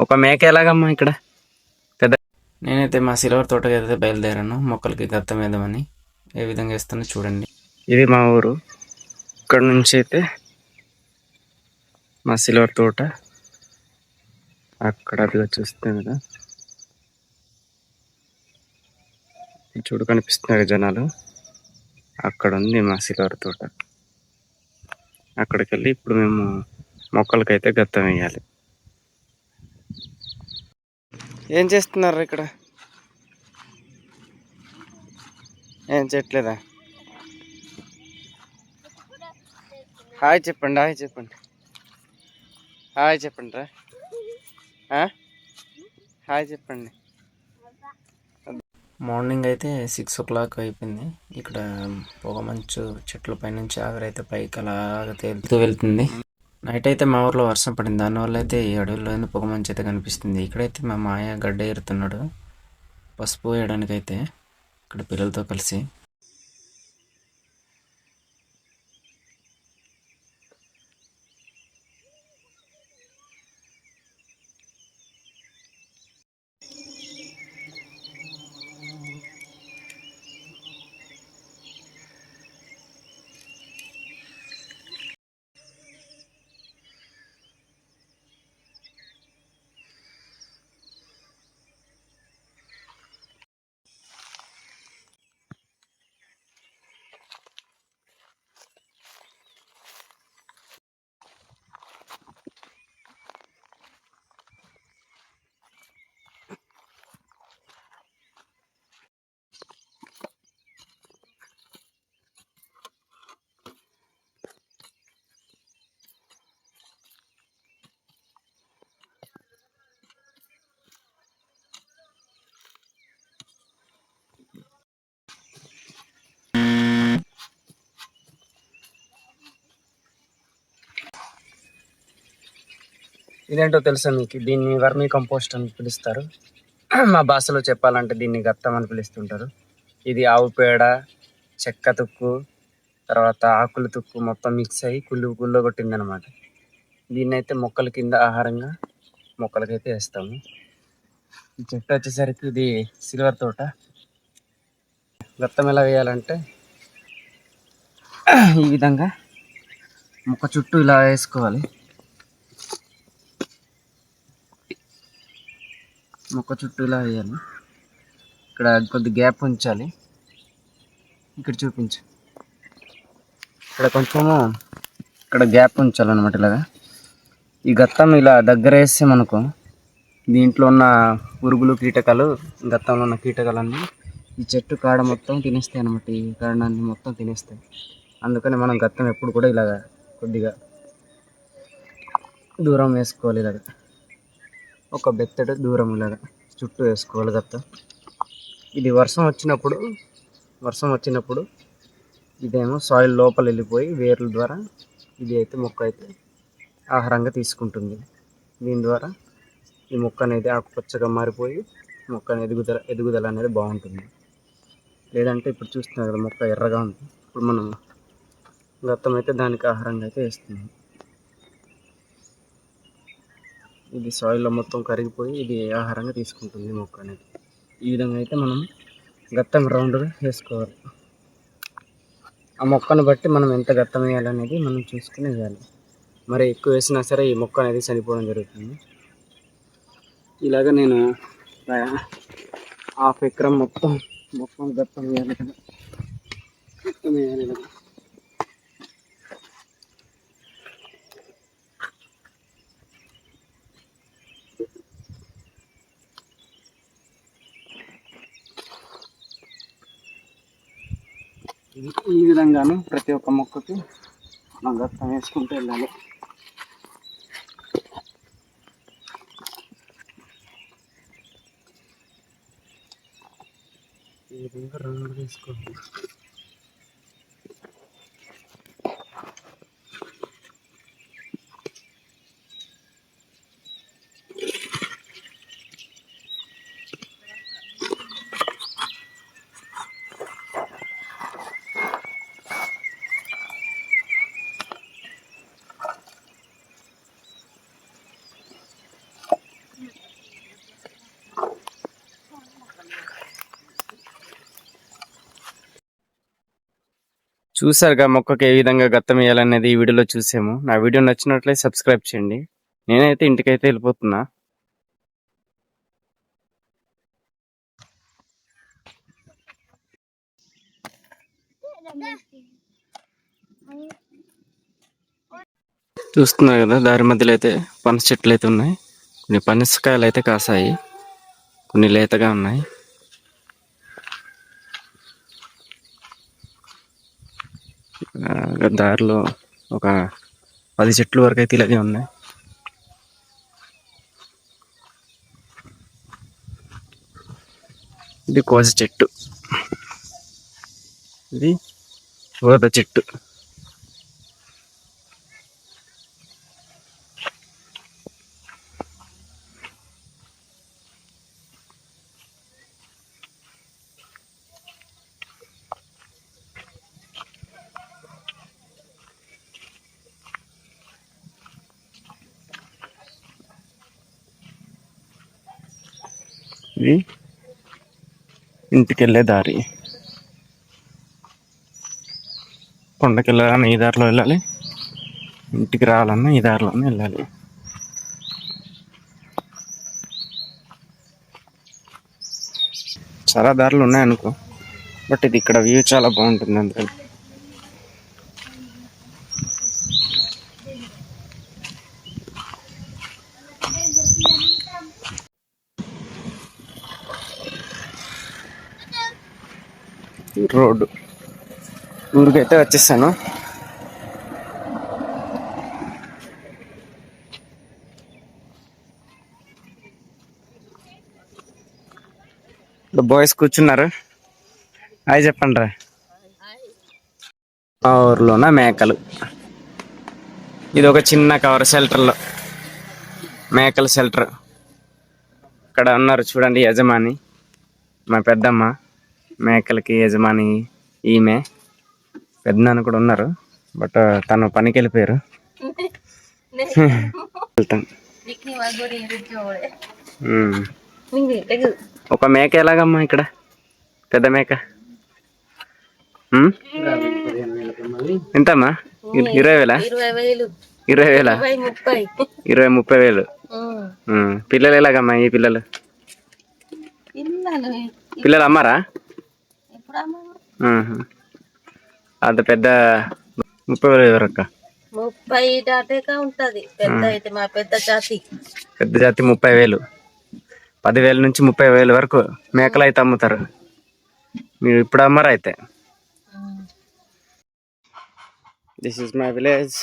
ఒక మేక ఎలాగమ్మా ఇక్కడ పెద్ద. నేనైతే మా సిల్వర్ తోటకి అయితే బయలుదేరాను మొక్కలకి గత్తం వేద్దామని. ఏ విధంగా వేస్తానో చూడండి. ఇది మా ఊరు. ఇక్కడ నుంచి అయితే మా సిల్వర్ తోట అక్కడ అదిగా చూస్తే కదా, చూడు కనిపిస్తున్నారు జనాలు. అక్కడ ఉంది మా సిల్వర్ తోట. అక్కడికి వెళ్ళి ఇప్పుడు మేము మొక్కలకైతే గత్తం వేయాలి. ఏం చేస్తున్నారు ఇక్కడ? ఏం చేయట్లేదా? హాయ్ చెప్పండి, హాయ్ చెప్పండి, హాయ్ చెప్పండి రా, హాయ్ చెప్పండి. మార్నింగ్ అయితే 6 o'clock అయిపోయింది. ఇక్కడ పొగ మంచు చెట్ల పైనుంచి ఆవిరైతే పైకి అలాగ తేలుతూ వెళ్తుంది. నైట్ అయితే మా ఊర్లో వర్షం పడింది. దానివల్ల అయితే ఈ అడవిలో పొగ మంచు అయితే కనిపిస్తుంది. ఇక్కడైతే మా మాయ గడ్డ ఏరుతున్నాడు పసుపు వేయడానికైతే ఇక్కడ పిల్లలతో కలిసి. ఇదేంటో తెలుసా మీకు? దీన్ని వర్మీ కంపోస్ట్ అని పిలుస్తారు. మా భాషలో చెప్పాలంటే దీన్ని గత్తం అని పిలుస్తుంటారు. ఇది ఆవు పేడ, చెక్క తుక్కు, తర్వాత ఆకుల తుక్కు మొత్తం మిక్స్ అయ్యి కుళ్ళు కొట్టింది అనమాట. దీన్ని అయితే మొక్కల కింద ఆహారంగా మొక్కలకైతే వేస్తాము. ఈ చెట్టు వచ్చేసరికి ఇది సిల్వర్ తోట. గత్తం ఎలా వేయాలంటే ఈ విధంగా మొక్క చుట్టూ ఇలా వేసుకోవాలి. మొక్క చుట్టూ ఇలా వేయాలి. ఇక్కడ కొద్ది గ్యాప్ ఉంచాలి. ఇక్కడ చూపించు. ఇక్కడ కొంచెము ఇక్కడ గ్యాప్ ఉంచాలన్నమాట. ఇలాగా ఈ గత్తం ఇలా దగ్గర వేస్తే మనకు దీంట్లో ఉన్న పురుగులు కీటకాలు, గత్తంలో ఉన్న కీటకాలన్నీ ఈ చెట్టు కాడ మొత్తం తినేస్తాయి అన్నమాట. ఈ కాండాన్ని మొత్తం తినేస్తాయి. అందుకని మనం గత్తం ఎప్పుడు కూడా ఇలాగ కొద్దిగా దూరం వేసుకోవాలి. ఇలాగ ఒక బెత్తడు దూరం ఇలాగ చుట్టూ వేసుకోవాలి గత్తం. ఇది వర్షం వచ్చినప్పుడు ఇదేమో సాయిల్ లోపల వెళ్ళిపోయి వేర్ల ద్వారా ఇది అయితే మొక్క అయితే ఆహారంగా తీసుకుంటుంది. దీని ద్వారా ఈ మొక్క అనేది ఆకుపచ్చగా మారిపోయి మొక్క ఎదుగుదల అనేది బాగుంటుంది. లేదంటే ఇప్పుడు చూస్తున్నారు కదా, మొక్క ఎర్రగా ఉంది. ఇప్పుడు మనం గత్తం అయితే దానికి ఆహారంగా అయితే వేస్తున్నాం. ఇది సాయిల్లో మొత్తం కరిగిపోయి ఇది ఆహారంగా తీసుకుంటుంది మొక్క అనేది. ఈ విధంగా అయితే మనం గత్తం రౌండ్గా వేసుకోవాలి. ఆ మొక్కను బట్టి మనం ఎంత గత్తం వేయాలనేది మనం చూసుకుని వేయాలి. మరి ఎక్కువ వేసినా సరే ఈ మొక్క అనేది చనిపోవడం జరుగుతుంది. ఇలాగ నేను 1/2 ఎకరం మొత్తం గత్తం వేయాలి కదా. గత్తం వేయాలి కదా. ఈ విధంగాను ప్రతి ఒక్క మొక్కకి మనం గత్తం వేసుకుంటూ వెళ్ళాలి. ఈ విధంగా రౌండ్ వేసుకోవాలి. చూసారుగా మొక్కకి ఏ విధంగా గత్తం వేయాలనేది ఈ వీడియోలో చూసాము. నా వీడియో నచ్చినట్లయితే సబ్స్క్రైబ్ చేయండి. నేనైతే ఇంటికైతే వెళ్ళిపోతున్నా. చూస్తున్నారు కదా, దారి మధ్యలో అయితే పనస చెట్లు అయితే ఉన్నాయి. కొన్ని పనసకాయలు అయితే కాసాయి, కొన్ని లేతగా ఉన్నాయి. దారిలో ఒక 10 చెట్లు వరకు అయితే ఇలాగే ఉన్నాయి. ఇది కోస చెట్టు, ఇది ఊరద చెట్టు. ఇది ఇంటికి వెళ్ళే దారి. కొండకి వెళ్ళాలన్నా ఈ దారిలో వెళ్ళాలి, ఇంటికి రావాలన్నా ఈ దారిలోనే వెళ్ళాలి. చాలా దారులు ఉన్నాయనుకో, బట్ ఇది ఇక్కడ వ్యూ చాలా బాగుంటుంది అందుకని. రోడ్డు ఊరికైతే వచ్చేసాను. బాయ్స్ కూర్చున్నారు. హాయ్ చెప్పండి రా. మా ఊర్లోన మేకలు. ఇది ఒక చిన్న కవర్ షెల్టర్లో మేకల షెల్టర్. ఇక్కడ ఉన్నారు చూడండి యజమాని, మా పెద్దమ్మ. మేకలకి యజమాని ఈమె. పెద్దనాన్న కూడా ఉన్నారు, బట్ తను పనికి వెళ్ళిపోయారు. ఒక మేక ఎలాగమ్మా ఇక్కడ? పెద్ద మేక ఎంతమ్మా? 20,000? 20,000? 20,000-30,000. పిల్లలు ఎలాగమ్మా? ఈ పిల్లలు అమ్మారా? అంత పెద్ద 30,000 ఎవరక్క? 30 దాకా ఉంటది. పెద్ద అయితే మా పెద్ద జాతి 30,000. 10,000 నుంచి 30,000 వరకు మేకలు అయితే అమ్ముతారు. మీరు ఇప్పుడు అమ్మరా అయితే? This is my village.